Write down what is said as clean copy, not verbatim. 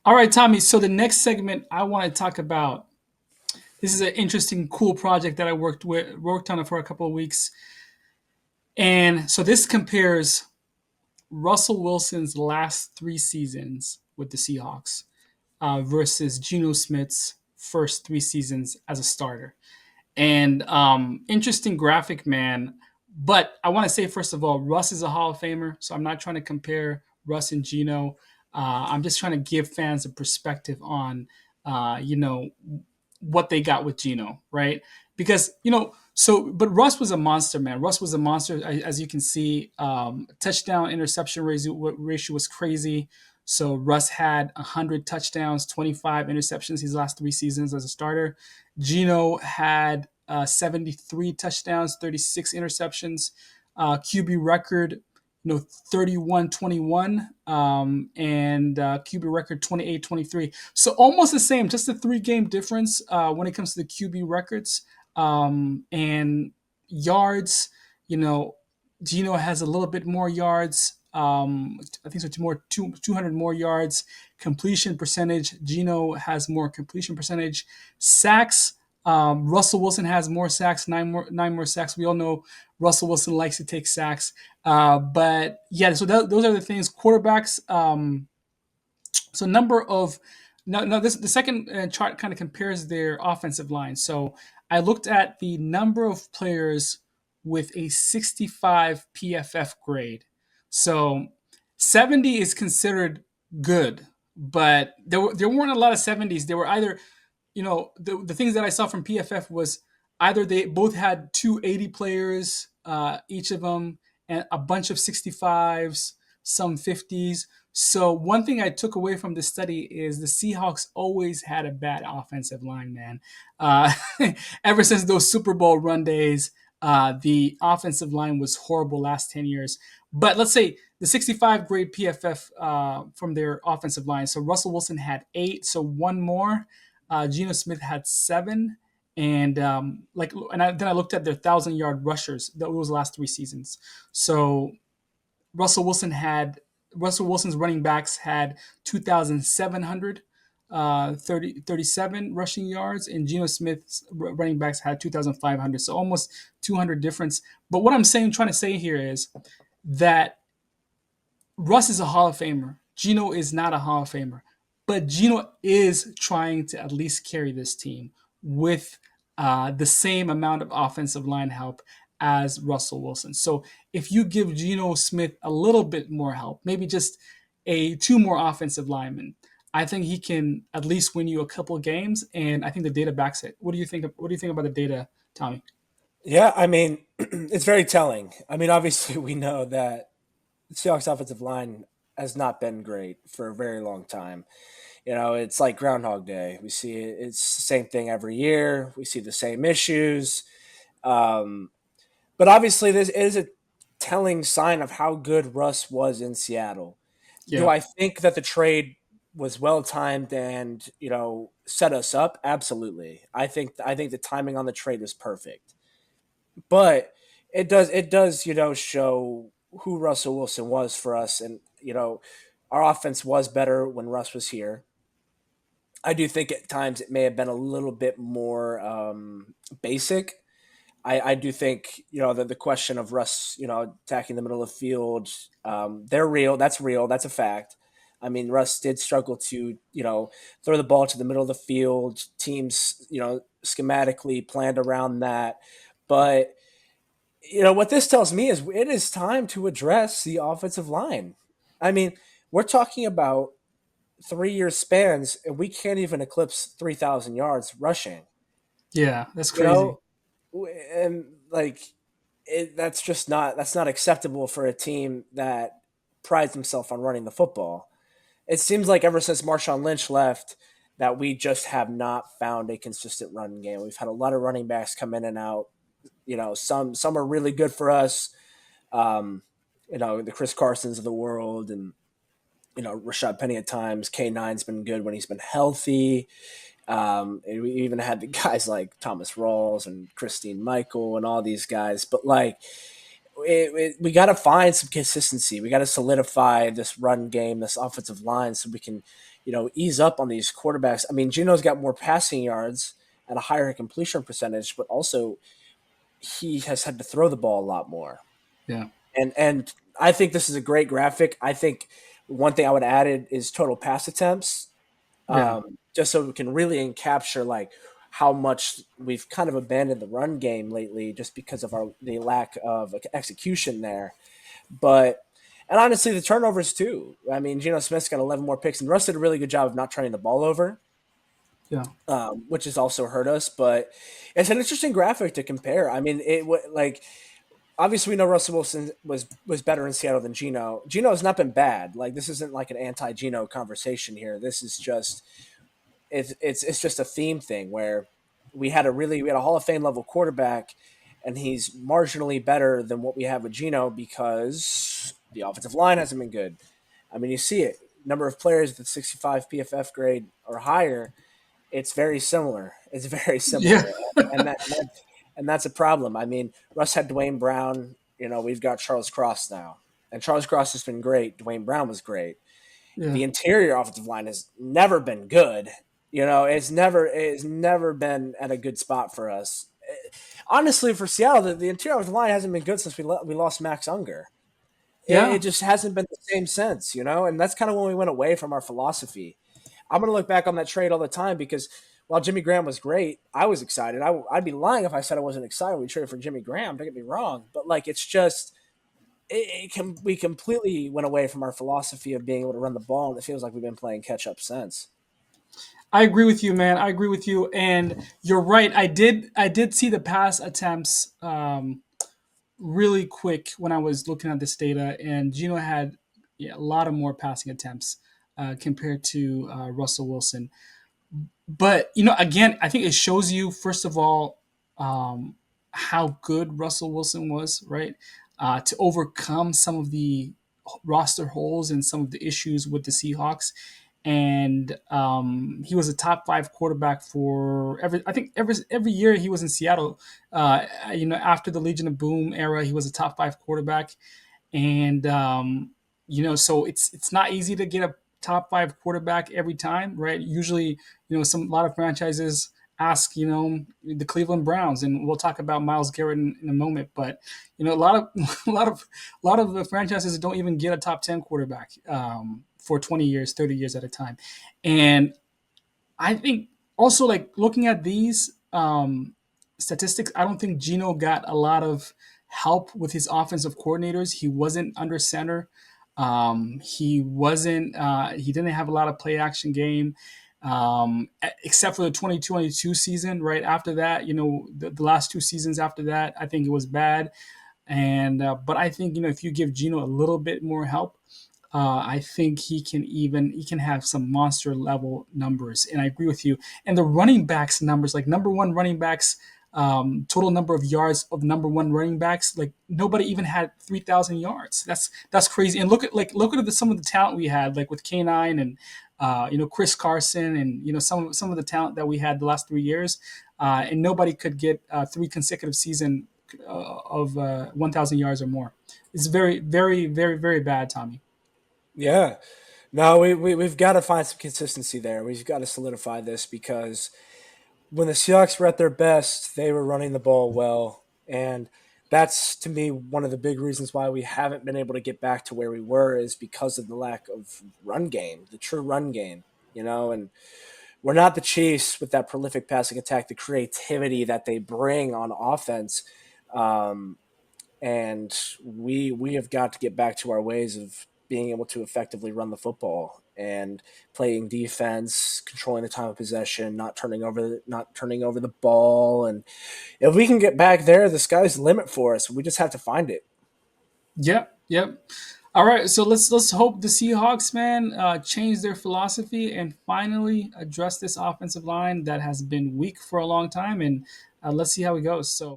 All right, Tommy. So the next segment I want to talk about. This is an interesting, cool project that I worked on it for a couple of weeks, and so this compares Russell Wilson's last three seasons with the Seahawks versus Geno Smith's first three seasons as a starter. And interesting graphic, man. But I want to say first of all, Russ is a Hall of Famer, so I'm not trying to compare Russ and Geno. I'm just trying to give fans a perspective on, what they got with Geno, right? Because but Russ was a monster, man. Russ was a monster, as you can see. Touchdown interception ratio was crazy. So Russ had 100 touchdowns, 25 interceptions his last three seasons as a starter. Geno had 73 touchdowns, 36 interceptions, QB record, 31-21, and QB record 28-23. So almost the same, just a three-game difference when it comes to the QB records and yards. You know, Geno has a little bit more yards. I think it's 200 more yards. Completion percentage, Geno has more completion percentage. Sacks, Russell Wilson has more sacks, nine more sacks. We all know Russell Wilson likes to take sacks. But yeah, so those are the things. Quarterbacks. So number of no this the second chart kind of compares their offensive line. So I looked at the number of players with a 65 PFF grade. So 70 is considered good, but there weren't a lot of 70s. There were either the things that I saw from PFF was either they both had 280 players, each of them, and a bunch of 65s, some 50s. So one thing I took away from this study is the Seahawks always had a bad offensive line, man. Uh, Ever since those Super Bowl run days, the offensive line was horrible last 10 years. But let's say the 65 grade PFF from their offensive line. So Russell Wilson had eight, so one more. Geno Smith had seven, and then I looked at their 1,000 yard rushers. Those last three seasons. So Russell Wilson had Russell Wilson's running backs had 2,700 37 rushing yards, and Geno Smith's running backs had 2,500. So almost 200 difference. But what I'm trying to say here is that Russ is a Hall of Famer. Geno is not a Hall of Famer, but Geno is trying to at least carry this team with the same amount of offensive line help as Russell Wilson. So if you give Geno Smith a little bit more help, maybe just two more offensive linemen, I think he can at least win you a couple games. And I think the data backs it. What do you think? What do you think about the data, Tommy? Yeah, I mean, it's very telling. I mean, obviously, we know that the Seahawks offensive line has not been great for a very long time. It's like Groundhog Day. We see it's the same thing every year. We see the same issues. Um, but obviously, this is a telling sign of how good Russ was in Seattle. Do Yeah. I think that the trade was well timed and set us up? Absolutely. I think the timing on the trade was perfect. But it does show who Russell Wilson was for us, and our offense was better when Russ was here. I do think at times it may have been a little bit more basic. I do think that the question of Russ attacking the middle of the field, they're real. That's real. That's a fact. I mean, Russ did struggle to throw the ball to the middle of the field. Teams schematically planned around that, but what this tells me is it is time to address the offensive line. I mean, we're talking about 3 year spans, and we can't even eclipse 3,000 yards rushing. Yeah, that's You crazy. know, and like that's not acceptable for a team that prides himself on running the football. It seems like ever since Marshawn Lynch left, that we just have not found a consistent running game. We've had a lot of running backs come in and out. Some are really good for us. Um, the Chris Carsons of the world, and Rashad Penny at times. K9's been good when he's been healthy. And we even had the guys like Thomas Rawls and Christine Michael and all these guys. But we got to find some consistency. We got to solidify this run game, this offensive line, so we can ease up on these quarterbacks. I mean, Geno's got more passing yards at a higher completion percentage, but also he has had to throw the ball a lot more. Yeah. And I think this is a great graphic. I think one thing I would add is total pass attempts, Yeah. just so we can really capture like how much we've kind of abandoned the run game lately, just because of the lack of execution there. But and honestly, the turnovers too. I mean, Geno Smith's got 11 more picks, and Russ did a really good job of not turning the ball over, Yeah. which has also hurt us. But it's an interesting graphic to compare. I mean, like obviously we know Russell Wilson was better in Seattle than Geno. Geno has not been bad. Like this isn't like an anti-Geno conversation here. This is just it's just a theme thing where we had a Hall of Fame level quarterback, and he's marginally better than what we have with Geno because the offensive line hasn't been good. I mean, you see it. Number of players with 65 PFF grade or higher, it's very similar. It's very Yeah. similar, and that's a problem. I mean, Russ had Dwayne Brown. We've got Charles Cross now, and Charles Cross has been great. Dwayne Brown was great. Yeah. The interior offensive line has never been good. It's never been at a good spot for us. Honestly, for Seattle, the interior offensive line hasn't been good since we lost Max Unger. It Yeah. just hasn't been the same since, and that's kind of when we went away from our philosophy. I'm going to look back on that trade all the time because while Jimmy Graham was great, I was excited. I'd be lying if I said I wasn't excited when we traded for Jimmy Graham. Don't get me wrong, but like it's just we completely went away from our philosophy of being able to run the ball, and it feels like we've been playing catch up since. I agree with you, man. I agree with you, and you're right. I did see the pass attempts really quick when I was looking at this data, and Gino had, yeah, a lot of more passing attempts compared to Russell Wilson. But again, I think it shows you first of all how good Russell Wilson was, right? To overcome some of the roster holes and some of the issues with the Seahawks, and he was a top five quarterback for I think every year he was in Seattle. After the Legion of Boom era, he was a top five quarterback, and so it's not easy to get a top five quarterback every time, right? Usually, a lot of franchises ask, the Cleveland Browns, and we'll talk about Miles Garrett in a moment, but a lot of a lot of the franchises don't even get a top 10 quarterback for 20 years, 30 years at a time. And I think also, like, looking at these statistics, I don't think Gino got a lot of help with his offensive coordinators. He wasn't under center. He wasn't. He didn't have a lot of play action game, except for the 2022 season. Right after that, the last two seasons after that, I think it was bad. And but I think if you give Gino a little bit more help, I think he can have some monster level numbers, and I agree with you. And the running backs numbers, like number one running backs, total number of yards of number one running backs, like nobody even had 3,000 yards. That's crazy. And look at some of the talent we had, like with K9 and Chris Carson, and some of the talent that we had the last 3 years, and nobody could get three consecutive season of 1,000 yards or more. It's very, very, very, very bad, Tommy. Yeah. No, we've got to find some consistency there. We've got to solidify this because when the Seahawks were at their best, they were running the ball well. And that's, to me, one of the big reasons why we haven't been able to get back to where we were is because of the lack of run game, the true run game, and we're not the Chiefs with that prolific passing attack, the creativity that they bring on offense. Um, and we have got to get back to our ways of being able to effectively run the football and playing defense, controlling the time of possession, not turning over the ball. And if we can get back there, the sky's the limit for us. We just have to find it. Yep, yep. All right, so let's hope the Seahawks, man, change their philosophy and finally address this offensive line that has been weak for a long time, and let's see how it goes. So.